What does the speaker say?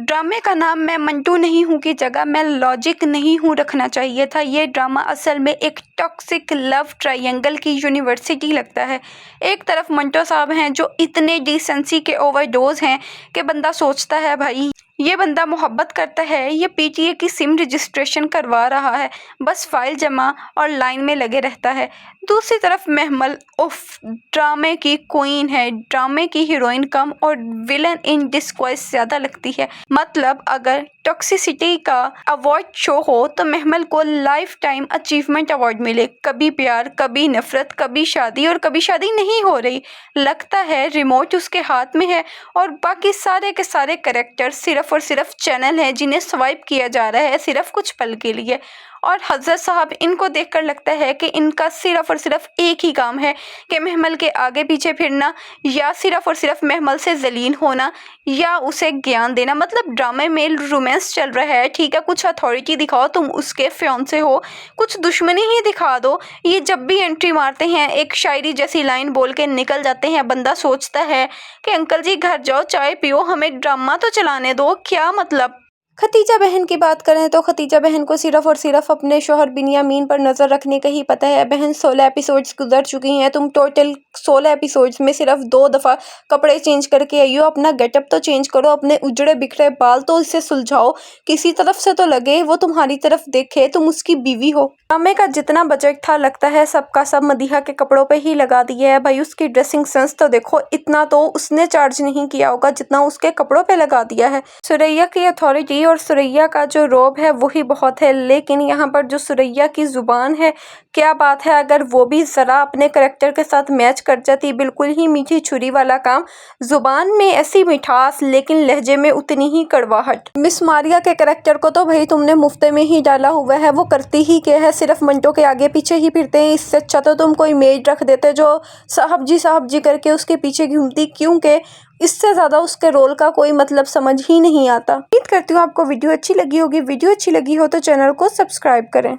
ड्रामे का नाम मैं मंटू नहीं हूँ की जगह मैं लॉजिक नहीं हूँ रखना चाहिए था। ये ड्रामा असल में एक टॉक्सिक लव ट्रायंगल की यूनिवर्सिटी लगता है। एक तरफ मंटो साहब हैं जो इतने डिसेंसी के ओवरडोज हैं कि बंदा सोचता है भाई ये बंदा मोहब्बत करता है, ये पीटीए की सिम रजिस्ट्रेशन करवा रहा है, बस फाइल जमा और लाइन में लगे रहता है। दूसरी तरफ महमल उफ ड्रामे की क्वीन है, ड्रामे की हीरोइन कम और विलन इन डिस्क्वाइज ज़्यादा लगती है। मतलब अगर टॉक्सिसिटी का अवार्ड शो हो तो महमल को लाइफ टाइम अचीवमेंट अवार्ड मिले। कभी प्यार, कभी नफरत, कभी शादी और कभी शादी नहीं हो रही। लगता है रिमोट उसके हाथ में है और बाकी सारे के सारे कैरेक्टर सिर्फ और सिर्फ चैनल हैं जिन्हें स्वाइप किया जा रहा है सिर्फ कुछ पल के लिए। और हज़रत साहब इनको देखकर लगता है कि इनका सिर्फ और सिर्फ एक ही काम है कि महमल के आगे पीछे फिरना या सिर्फ और सिर्फ महमल से जलील होना या उसे ज्ञान देना। मतलब ड्रामे में रोमांस चल रहा है, ठीक है, कुछ अथॉरिटी दिखाओ, तुम उसके फियांसे हो, कुछ दुश्मनी ही दिखा दो। ये जब भी एंट्री मारते हैं एक शायरी जैसी लाइन बोल के निकल जाते हैं। बंदा सोचता है कि अंकल जी घर जाओ, चाय पियो, हमें ड्रामा तो चलाने दो। क्या मतलब। खतीजा बहन की बात करें तो खतीजा बहन को सिर्फ और सिर्फ अपने शौहर बिन्यामीन पर नज़र रखने का ही पता है। बहन 16 एपिसोड्स गुजर चुकी हैं, तुम टोटल 16 एपिसोड्स में सिर्फ 2 दफ़ा कपड़े चेंज करके आई हो। अपना गेटअप तो चेंज करो, अपने उजड़े बिखरे बाल तो इसे सुलझाओ, किसी तरफ से तो लगे वो तुम्हारी तरफ देखे, तुम उसकी बीवी हो। ड्रामे का जितना बजट था लगता है सबका सब मदीहा के कपड़ों पे ही लगा दिया है। भाई उसकी ड्रेसिंग सेंस तो देखो, इतना तो उसने चार्ज नहीं किया होगा जितना उसके कपड़ों पे लगा दिया है। सुरैया की अथॉरिटी और सुरैया का जो रोब है वही बहुत है, लेकिन यहाँ पर जो सुरैया की ज़ुबान है, क्या बात है, अगर वो भी ज़रा अपने करेक्टर के साथ मैच कर जाती। बिल्कुल ही मीठी छुरी वाला काम, ज़ुबान में ऐसी मिठास लेकिन लहजे में उतनी ही कड़वाहट। मिस मारिया के करेक्टर को तो भाई तुमने मुफ्ते में ही डाला हुआ है, वो करती ही क्या है, सिर्फ मंटो के आगे पीछे ही फिरते हैं। इससे अच्छा तो तुम कोई मेड रख देते जो साहब जी करके उसके पीछे घूमती, क्योंकि इससे ज़्यादा उसके रोल का कोई मतलब समझ ही नहीं आता। उम्मीद करती हूँ आपको वीडियो अच्छी लगी होगी। वीडियो अच्छी लगी हो तो चैनल को सब्सक्राइब करें।